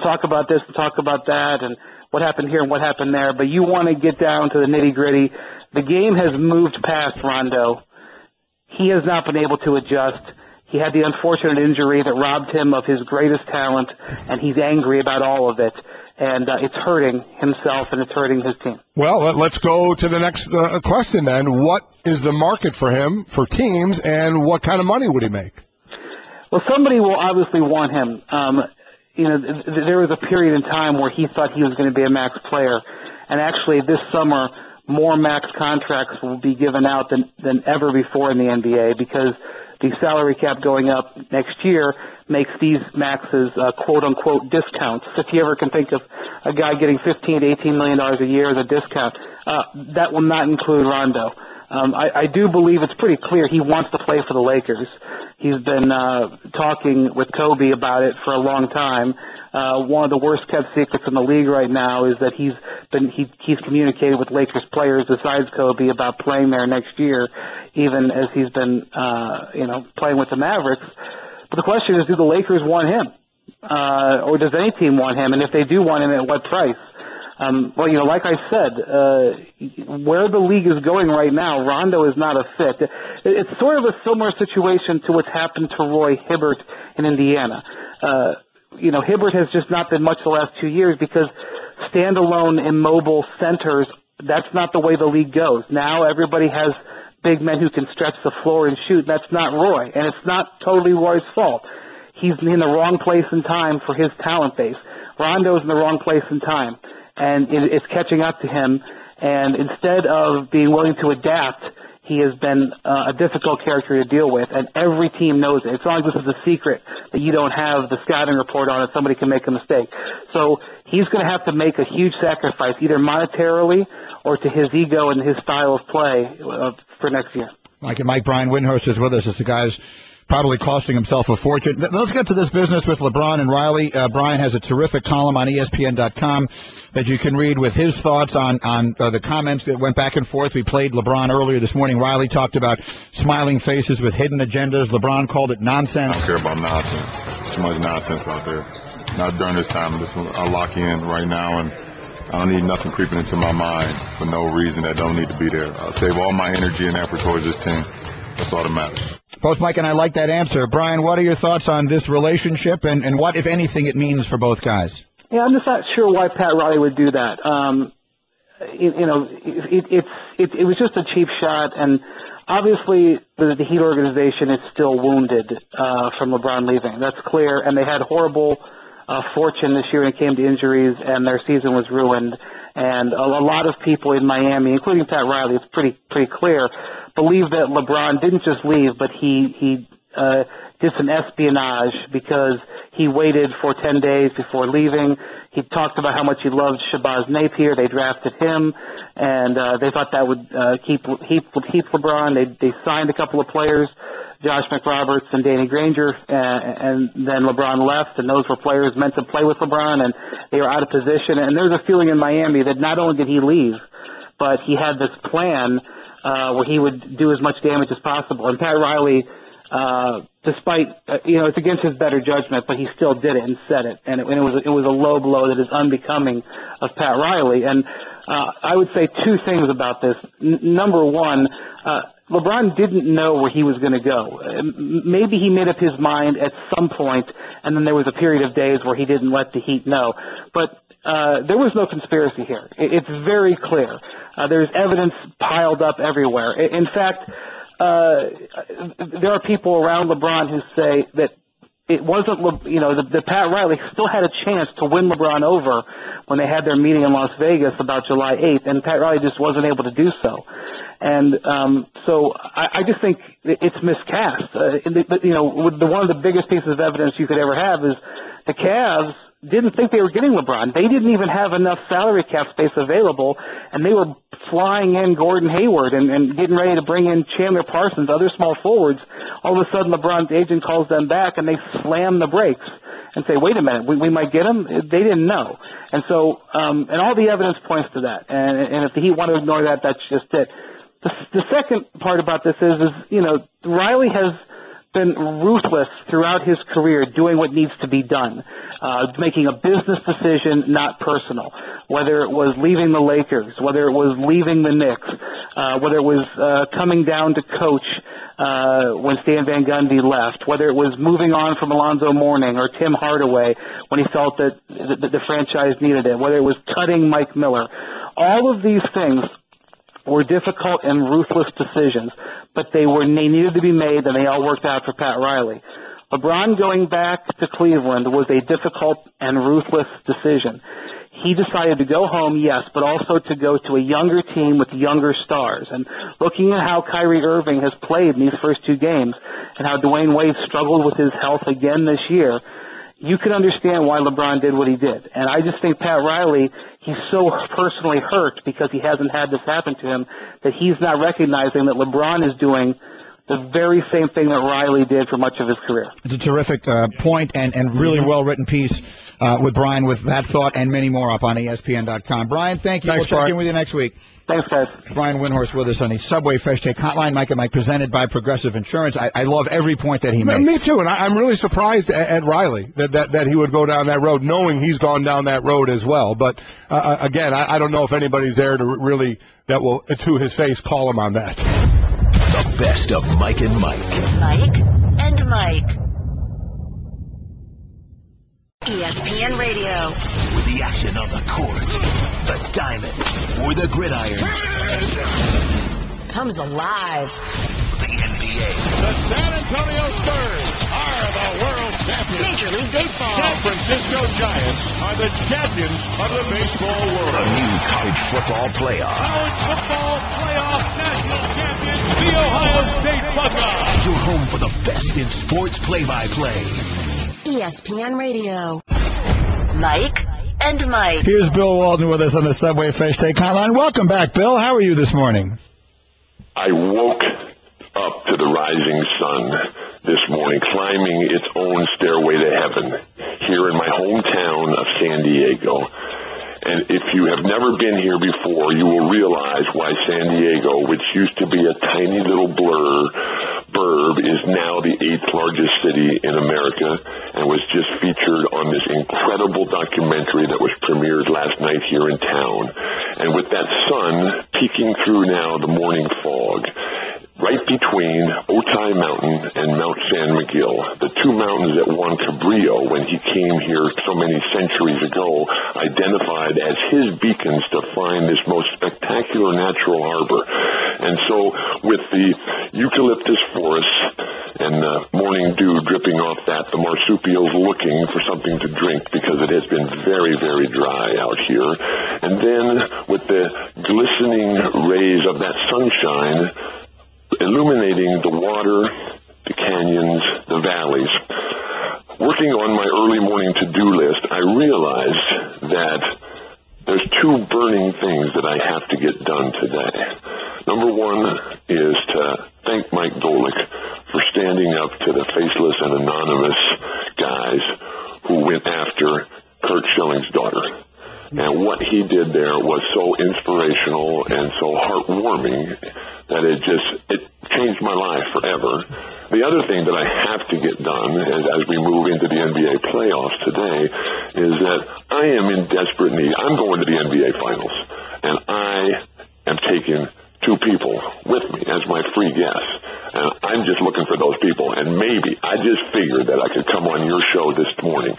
talk about this and talk about that and what happened here and what happened there, but you want to get down to the nitty-gritty. The game has moved past Rondo. He has not been able to adjust. He had the unfortunate injury that robbed him of his greatest talent, and he's angry about all of it. And it's hurting himself and it's hurting his team. Well, let's go to the next question then. What is the market for him, for teams, and what kind of money would he make? Well, somebody will obviously want him. There was a period in time where he thought he was going to be a max player. And actually this summer, more max contracts will be given out than ever before in the NBA because the salary cap going up next year makes these maxes quote-unquote discounts. If you ever can think of a guy getting $15 to $18 million a year as a discount, that will not include Rondo. I do believe it's pretty clear he wants to play for the Lakers. He's been talking with Kobe about it for a long time. One of the worst-kept secrets in the league right now is that he's communicated with Lakers players besides Kobe about playing there next year, even as he's been playing with the Mavericks. But the question is, do the Lakers want him? Or does any team want him? And if they do want him, at what price? Well, like I said, where the league is going right now, Rondo is not a fit. It's sort of a similar situation to what's happened to Roy Hibbert in Indiana. Hibbert has just not been much the last 2 years because standalone immobile centers, that's not the way the league goes. Now everybody has big men who can stretch the floor and shoot. That's not Roy, and it's not totally Roy's fault. He's in the wrong place and time for his talent base. Rondo's in the wrong place and time, and it's catching up to him. And instead of being willing to adapt, he has been a difficult character to deal with, and every team knows it. It's not like this is a secret that you don't have the scouting report on it. Somebody can make a mistake. So he's going to have to make a huge sacrifice, either monetarily or to his ego and his style of play for next year. Mike and Mike, Brian Windhorst is with us. It's the guy's probably costing himself a fortune. Let's get to this business with LeBron and Riley. Brian has a terrific column on ESPN.com that you can read with his thoughts on the comments that went back and forth. We played LeBron earlier this morning. Riley talked about smiling faces with hidden agendas. LeBron called it nonsense. I don't care about nonsense. There's too much nonsense out there. Not during this time. I'll lock you in right now, and I don't need nothing creeping into my mind for no reason that don't need to be there. I'll save all my energy and effort towards this team. That's all that matters. Both Mike and I like that answer. Brian, what are your thoughts on this relationship and what, if anything, it means for both guys? Yeah, I'm just not sure why Pat Riley would do that. It was just a cheap shot, and obviously the Heat organization is still wounded from LeBron leaving. That's clear, and they had horrible fortune this year when it came to injuries, and their season was ruined. And a lot of people in Miami, including Pat Riley, it's pretty clear, believe that LeBron didn't just leave, but he did some espionage because he waited for 10 days before leaving. He talked about how much he loved Shabazz Napier. They drafted him, and they thought that would keep LeBron. They signed a couple of players, Josh McRoberts and Danny Granger, and then LeBron left, and those were players meant to play with LeBron, and they were out of position. And there's a feeling in Miami that not only did he leave, but he had this plan where he would do as much damage as possible. And Pat Riley, despite, it's against his better judgment, but he still did it and said it. And it was a low blow that is unbecoming of Pat Riley. And I would say two things about this. Number one, LeBron didn't know where he was going to go. Maybe he made up his mind at some point, and then there was a period of days where he didn't let the Heat know. But there was no conspiracy here. It's very clear. There's evidence piled up everywhere. In fact, there are people around LeBron who say that it wasn't, that Pat Riley still had a chance to win LeBron over when they had their meeting in Las Vegas about July 8th, and Pat Riley just wasn't able to do so. And so I just think it's miscast. One of the biggest pieces of evidence you could ever have is the Cavs didn't think they were getting LeBron. They didn't even have enough salary cap space available, and they were flying in Gordon Hayward and getting ready to bring in Chandler Parsons, other small forwards. All of a sudden, LeBron's agent calls them back, and they slam the brakes and say, wait a minute, we might get him? They didn't know. And so, and all the evidence points to that. And if the Heat want to ignore that, that's just it. The second part about this is Riley has been ruthless throughout his career doing what needs to be done, making a business decision, not personal, whether it was leaving the Lakers, whether it was leaving the Knicks, whether it was coming down to coach when Stan Van Gundy left, whether it was moving on from Alonzo Mourning or Tim Hardaway when he felt that the franchise needed it, whether it was cutting Mike Miller. All of these things were difficult and ruthless decisions, but they needed to be made, and they all worked out for Pat Riley. LeBron going back to Cleveland was a difficult and ruthless decision. He decided to go home, yes, but also to go to a younger team with younger stars. And looking at how Kyrie Irving has played in these first two games and how Dwayne Wade struggled with his health again this year, you can understand why LeBron did what he did. And I just think Pat Riley, he's so personally hurt because he hasn't had this happen to him that he's not recognizing that LeBron is doing the very same thing that Riley did for much of his career. It's a terrific point and really well-written piece with Brian with that thought and many more up on ESPN.com. Brian, thank you. Thanks, we'll check Brian. in with you next week. Thanks, guys. Brian Windhorst with us on the Subway Fresh Take Hotline. Mike and Mike, presented by Progressive Insurance. I love every point that he makes. Me too, and I'm really surprised at Riley that he would go down that road, knowing he's gone down that road as well. But again, I don't know if anybody's there to really that will, to his face, call him on that. The best of Mike and Mike. Mike and Mike. ESPN Radio. With the action on the court, the diamond, or the gridiron. Comes alive. The NBA. The San Antonio Spurs are the world champions. Major League Baseball. San Francisco Giants are the champions of the baseball world. The new college football playoff. College football playoff national champion, the Ohio State Buckeyes. You're home for the best in sports play-by-play. ESPN Radio. Mike and Mike. Here's Bill Walton with us on the Subway Fresh Take Hotline. Welcome back, Bill. How are you this morning? I woke up to the rising sun this morning, climbing its own stairway to heaven here in my hometown of San Diego. And if you have never been here before, you will realize why San Diego, which used to be a tiny little burb, is now the 8th largest city in America and was just featured on this incredible documentary that was premiered last night here in town. And with that sun peeking through now the morning fog, right between Otay Mountain and Mount San Miguel, the two mountains that Juan Cabrillo, when he came here so many centuries ago, identified as his beacons to find this most spectacular natural harbor. And so with the eucalyptus forests and the morning dew dripping off that, the marsupials looking for something to drink because it has been very, very dry out here. And then with the glistening rays of that sunshine illuminating the water, the canyons, the valleys. Working on my early morning to-do list, I realized that there's two burning things that I have to get done today. Number one is to thank Mike Golic for standing up to the faceless and anonymous guys who went after Kurt Schilling's daughter. And what he did there was so inspirational and so heartwarming that it changed my life forever. The other thing that I have to get done as we move into the NBA playoffs today is that I am in desperate need. I'm going to the NBA Finals, and I am taking two people with me as my free guests. And I'm just looking for those people, and maybe I just figured that I could come on your show this morning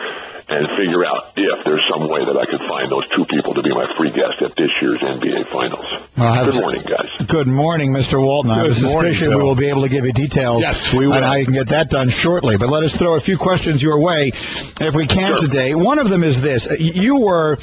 and figure out if there's some way that I could find those two people to be my free guest at this year's NBA Finals. Good morning, guys. Good morning, Mr. Walton. I have a suspicion we will be able to give you details on how you can get that done shortly. But let us throw a few questions your way, if we can, today. One of them is this. You were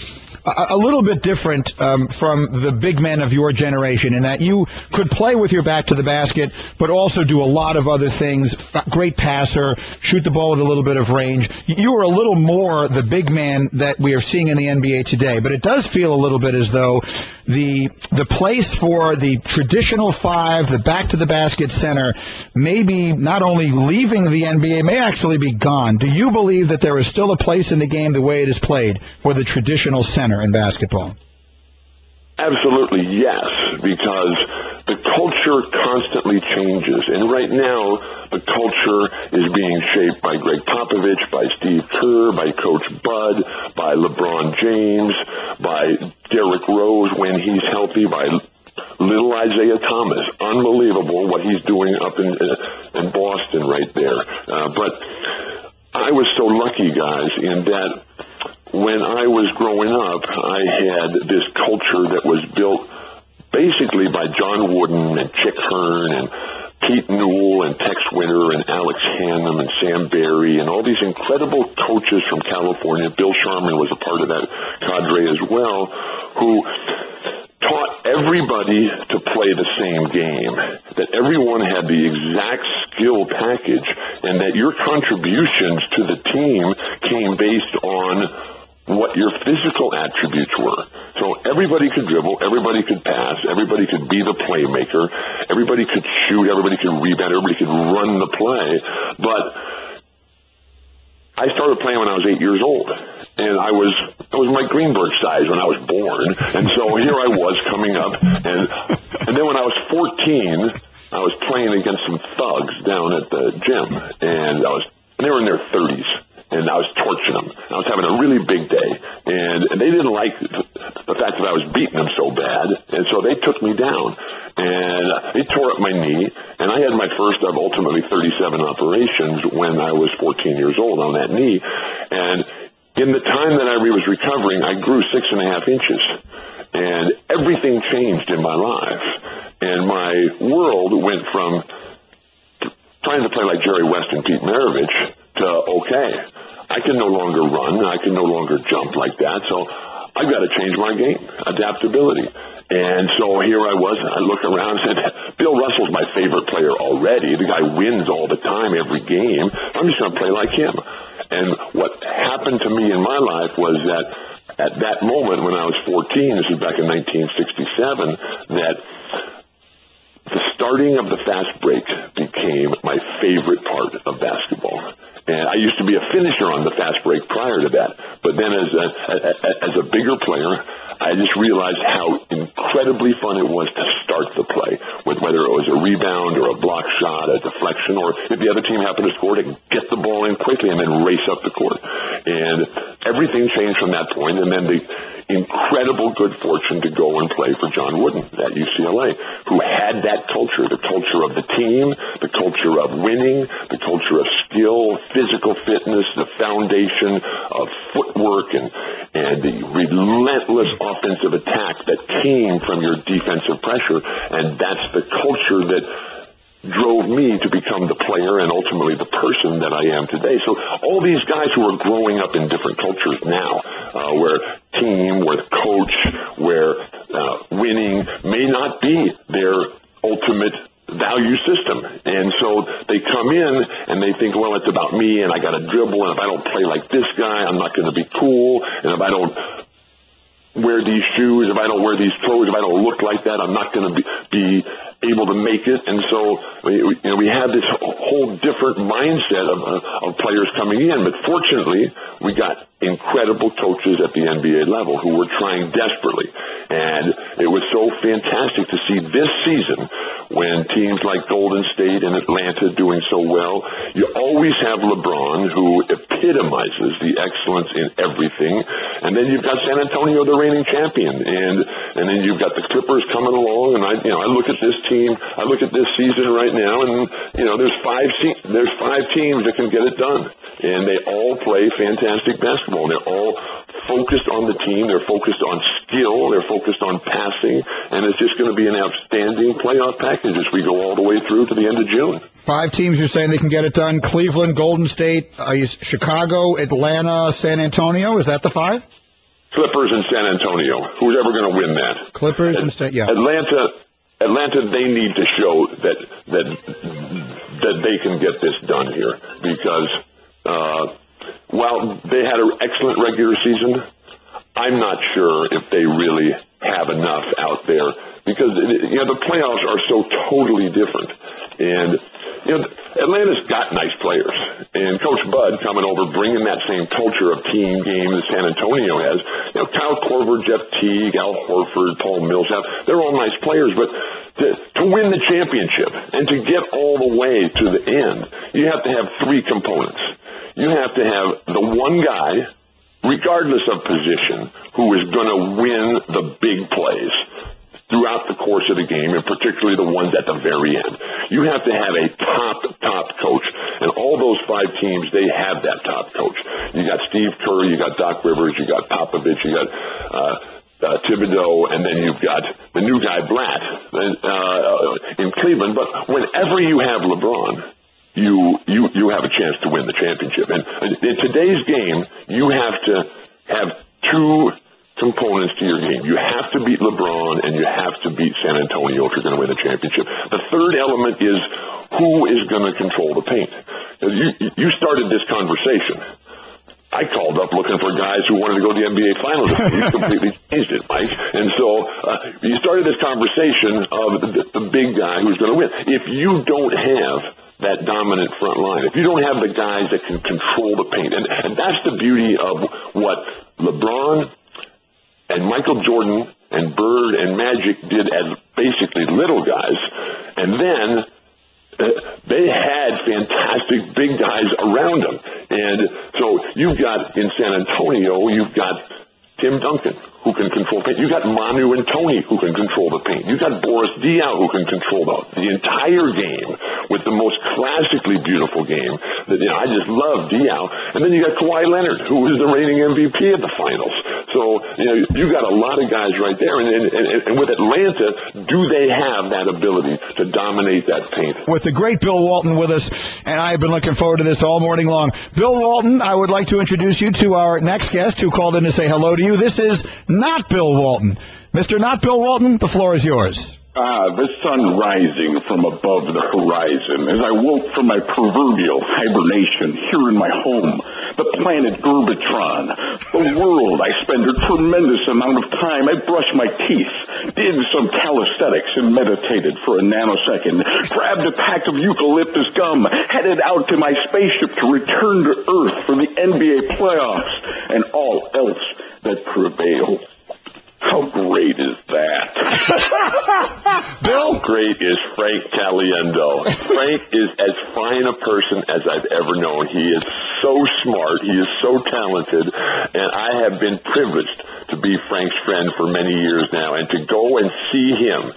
a little bit different from the big men of your generation in that you could play with your back to the basket, but also do a lot of other things. Great passer, shoot the ball with a little bit of range. You were a little more the big man that we are seeing in the NBA today, but it does feel a little bit as though the place for the traditional five, the back-to-the-basket center, may be not only leaving the NBA, may actually be gone. Do you believe that there is still a place in the game the way it is played for the traditional center in basketball? Absolutely, yes, because the culture constantly changes. And right now, the culture is being shaped by Greg Popovich, by Steve Kerr, by Coach Bud, by LeBron James, by Derrick Rose when he's healthy, by little Isaiah Thomas. Unbelievable what he's doing up in Boston right there. But I was so lucky, guys, in that when I was growing up, I had this culture that was built basically by John Wooden and Chick Hearn and Pete Newell and Tex Winter and Alex Hannum and Sam Barry and all these incredible coaches from California. Bill Sharman was a part of that cadre as well, who taught everybody to play the same game, that everyone had the exact skill package, and that your contributions to the team came based on what your physical attributes were. So everybody could dribble, everybody could pass, everybody could be the playmaker, everybody could shoot, everybody could rebound, everybody could run the play. But I started playing when I was 8 years old. And I was Mike Greenberg size when I was born. And so here I was coming up. And then when I was 14, I was playing against some thugs down at the gym. And they were in their 30s. And I was torching them. I was having a really big day. And they didn't like the fact that I was beating them so bad. And so they took me down. And they tore up my knee. And I had my first of ultimately 37 operations when I was 14 years old on that knee. And in the time that I was recovering, I grew 6.5 inches. And everything changed in my life. And my world went from trying to play like Jerry West and Pete Maravich to, okay, I can no longer run. I can no longer jump like that. So I've got to change my game, adaptability. And so here I was. I look around and said, Bill Russell's my favorite player already. The guy wins all the time, every game. I'm just going to play like him. And what happened to me in my life was that at that moment when I was 14, this is back in 1967, that the starting of the fast break became my favorite part of basketball. And I used to be a finisher on the fast break prior to that. But then as a bigger player, I just realized how incredibly fun it was to start the play, whether it was a rebound or a block shot, a deflection, or if the other team happened to score, to get the ball in quickly and then race up the court. And everything changed from that point, and then the incredible good fortune to go and play for John Wooden at UCLA, who had that culture, the culture of the team, the culture of winning, the culture of skill, physical fitness, the foundation of footwork, and the relentless offensive attack that came from your defensive pressure. And that's the culture that drove me to become the player and ultimately the person that I am today. So all these guys who are growing up in different cultures now, where team, where coach, where winning may not be their ultimate value system. And so they come in and they think, well, it's about me and I got to dribble, and if I don't play like this guy, I'm not going to be cool, and if I don't wear these shoes, if I don't wear these clothes, if I don't look like that, I'm not going to be able to make it. And so we have this whole different mindset of players coming in. But fortunately, we got incredible coaches at the NBA level who were trying desperately. And it was so fantastic to see this season when teams like Golden State and Atlanta doing so well. You always have LeBron, who epitomizes the excellence in everything. And then you've got San Antonio, the reigning champion. And then you've got the Clippers coming along. And I look at this team, I look at this season right now, and there's five teams that can get it done, and they all play fantastic basketball. And they're all focused on the team. They're focused on skill. They're focused on passing, and it's just going to be an outstanding playoff package as we go all the way through to the end of June. 5 teams you're saying they can get it done: Cleveland, Golden State, Chicago, Atlanta, San Antonio. Is that the 5? Clippers and San Antonio. Who's ever going to win that? Clippers and yeah. Atlanta, they need to show that they can get this done here, because while they had an excellent regular season, I'm not sure if they really have enough out there, because the playoffs are so totally different. And Atlanta's got nice players, and Coach Bud coming over, bringing that same culture of team game that San Antonio has. Kyle Korver, Jeff Teague, Al Horford, Paul Millsap, they're all nice players, but to win the championship and to get all the way to the end, you have to have 3 components. You have to have the one guy, regardless of position, who is going to win the big plays throughout the course of the game, and particularly the ones at the very end. You have to have a top coach, and all those 5 teams, they have that top coach. You got Steve Kerr, you got Doc Rivers, you got Popovich, you got Thibodeau, and then you've got the new guy, Blatt, in Cleveland. But whenever you have LeBron, you have a chance to win the championship. And in today's game, you have to have 2 components to your game. You have to beat LeBron, and you have to beat San Antonio if you're going to win the championship. The third element is who is going to control the paint. You started this conversation. I called up looking for guys who wanted to go to the NBA Finals. You completely changed it, Mike. And so you started this conversation of the big guy who's going to win. If you don't have that dominant front line, if you don't have the guys that can control the paint, and that's the beauty of what LeBron and Michael Jordan and Bird and Magic did as basically little guys, and then they had fantastic big guys around them. And so you've got in San Antonio, you've got Tim Duncan, who can control paint. You got Manu and Tony, who can control the paint. You got Boris Diaw, who can control the entire game with the most classically beautiful game. That I just love Diaw. And then you got Kawhi Leonard, who was the reigning MVP at the finals. So you got a lot of guys right there. And with Atlanta, do they have that ability to dominate that paint? With the great Bill Walton with us, and I have been looking forward to this all morning long. Bill Walton, I would like to introduce you to our next guest who called in to say hello to you. This is not Bill Walton. Mr. Not Bill Walton, the floor is yours. The sun rising from above the horizon as I woke from my proverbial hibernation here in my home, the planet Gerbatron, the world. I spend a tremendous amount of time. I brushed my teeth, did some calisthenics, and meditated for a nanosecond, grabbed a pack of eucalyptus gum, headed out to my spaceship to return to Earth for the NBA playoffs and all else that prevails. How great is that? Bill? How great is Frank Caliendo? Frank is as fine a person as I've ever known. He is so smart. He is so talented. And I have been privileged to be Frank's friend for many years now. And to go and see him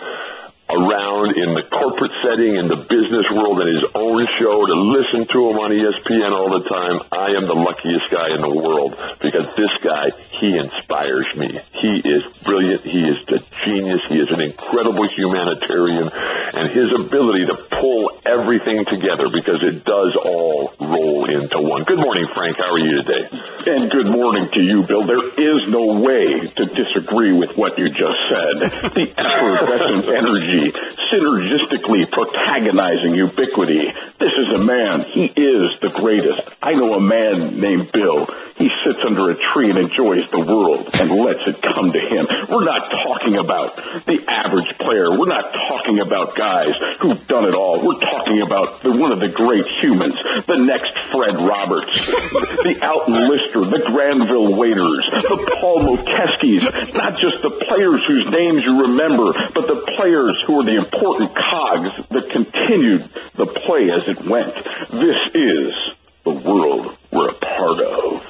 around in the corporate setting, in the business world, in his own show, to listen to him on ESPN all the time, I am the luckiest guy in the world, because this guy, he inspires me. He is brilliant. He is a genius. He is an incredible humanitarian, and his ability to pull everything together, because it does all roll into one. Good morning, Frank. How are you today? And good morning to you, Bill. There is no way to disagree with what you just said. The effervescent energy, synergistically protagonizing ubiquity. This is a man. He is the greatest. I know a man named Bill. He sits under a tree and enjoys the world and lets it come to him. We're not talking about the average player. We're not talking about guys who've done it all. We're talking about one of the great humans, the next Fred Roberts, the Alton Lister, the Granville Waiters, the Paul Mokeskis, not just the players whose names you remember, but the players who are the important cogs that continued the play as it went. This is the world we're a part of.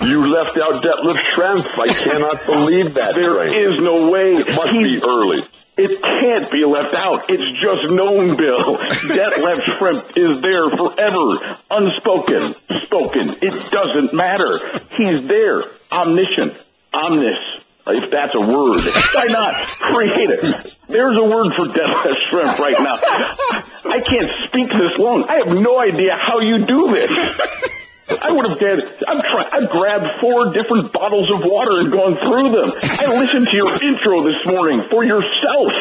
You left out Detlef Schrempf. I cannot believe that. There is no way. It must be early. It can't be left out. It's just known, Bill. Detlef Schrempf is there forever. Unspoken, spoken. It doesn't matter. He's there. Omniscient. Omnis. If that's a word. Why not? Create it. There's a word for Detlef Schrempf right now. I can't speak this long. I have no idea how you do this. I would have I've grabbed 4 different bottles of water and gone through them. I listened to your intro this morning for yourself,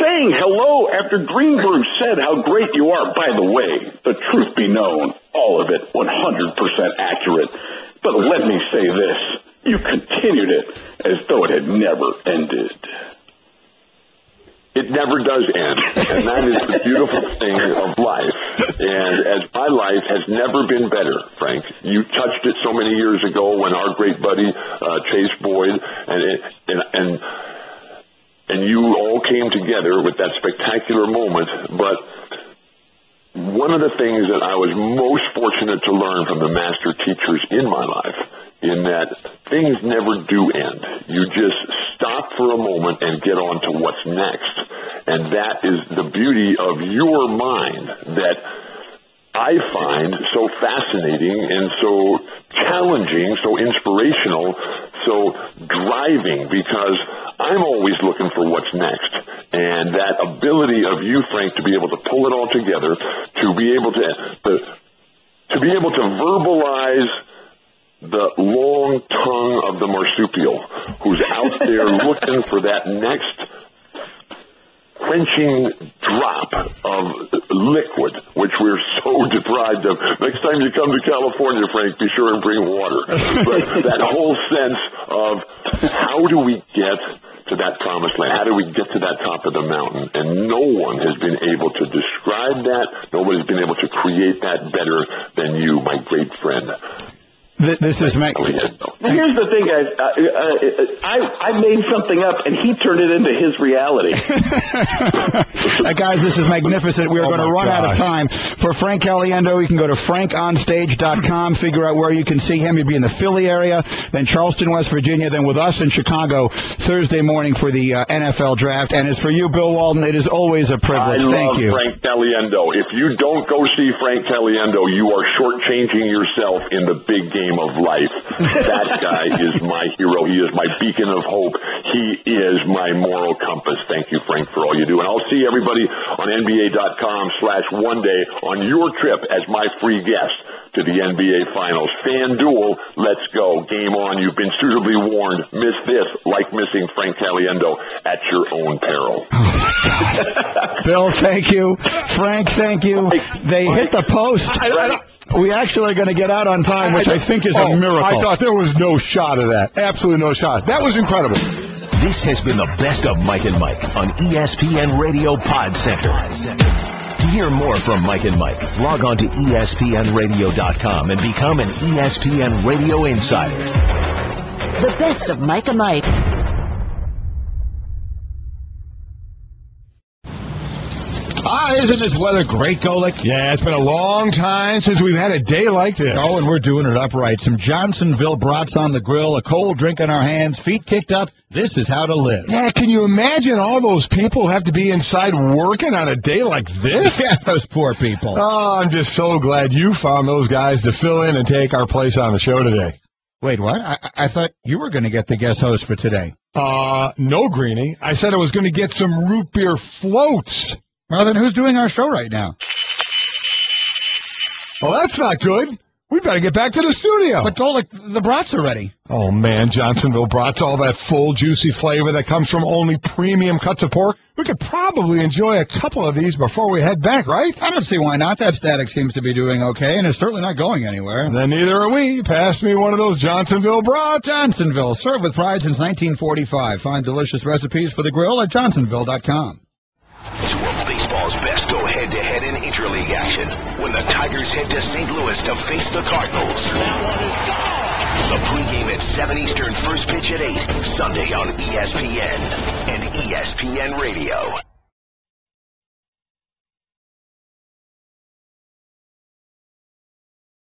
saying hello after Greenberg said how great you are. By the way, the truth be known, all of it 100% accurate. But let me say this. You continued it as though it had never ended. It never does end, and that is the beautiful thing of life. And as my life has never been better, Frank. You touched it so many years ago when our great buddy Chase Boyd and you all came together with that spectacular moment. But one of the things that I was most fortunate to learn from the master teachers in my life, in that things never do end. You just stop for a moment and get on to what's next. And that is the beauty of your mind that I find so fascinating and so challenging, so inspirational, so driving, because I'm always looking for what's next. And that ability of you, Frank, to be able to pull it all together, to be able to verbalize the long tongue of the marsupial who's out there looking for that next quenching drop of liquid, which we're so deprived of. Next time you come to California, Frank, be sure and bring water. But that whole sense of how do we get to that promised land? How do we get to that top of the mountain? And no one has been able to describe that. Nobody's been able to create that better than you, my great friend. This is Mike. Now, here's the thing, guys. I made something up, and he turned it into his reality. Guys, this is magnificent. We are going to run out of time. For Frank Caliendo, you can go to frankonstage.com, figure out where you can see him. You'll be in the Philly area, then Charleston, West Virginia, then with us in Chicago Thursday morning for the NFL draft. And as for you, Bill Walton, it is always a privilege. Thank you. I love Frank Caliendo. If you don't go see Frank Caliendo, you are shortchanging yourself in the big game of life. That guy is my hero. He is my beacon of hope. He is my moral compass. Thank you, Frank, for all you do. And I'll see everybody on NBA.com/oneday on your trip as my free guest to the NBA Finals. FanDuel, let's go. Game on. You've been suitably warned. Miss this, like missing Frank Caliendo, at your own peril. Bill, thank you. Frank, thank you. They hit the post. We actually are going to get out on time, which I think is a miracle. I thought there was no shot of that. Absolutely no shot. That was incredible. This has been the best of Mike and Mike on ESPN Radio Pod Center. To hear more from Mike and Mike, log on to ESPNRadio.com and become an ESPN Radio Insider. The best of Mike and Mike. Isn't this weather great, Golic? Yeah, it's been a long time since we've had a day like this. Oh, and we're doing it upright. Some Johnsonville brats on the grill, a cold drink in our hands, feet kicked up. This is how to live. Yeah, can you imagine all those people who have to be inside working on a day like this? Yeah, those poor people. Oh, I'm just so glad you found those guys to fill in and take our place on the show today. Wait, what? I thought you were going to get the guest host for today. No, Greenie. I said I was going to get some root beer floats. Well, then who's doing our show right now? Well, that's not good. We better get back to the studio. But Golic, the brats are ready. Oh, man, Johnsonville brats, all that full, juicy flavor that comes from only premium cuts of pork. We could probably enjoy a couple of these before we head back, right? I don't see why not. That static seems to be doing okay, and it's certainly not going anywhere. Then neither are we. Pass me one of those Johnsonville brats. Johnsonville, served with pride since 1945. Find delicious recipes for the grill at johnsonville.com. Two of baseball's best go head-to-head in interleague action when the Tigers head to St. Louis to face the Cardinals. That one is gone. The pregame at 7 Eastern, first pitch at 8, Sunday on ESPN and ESPN Radio.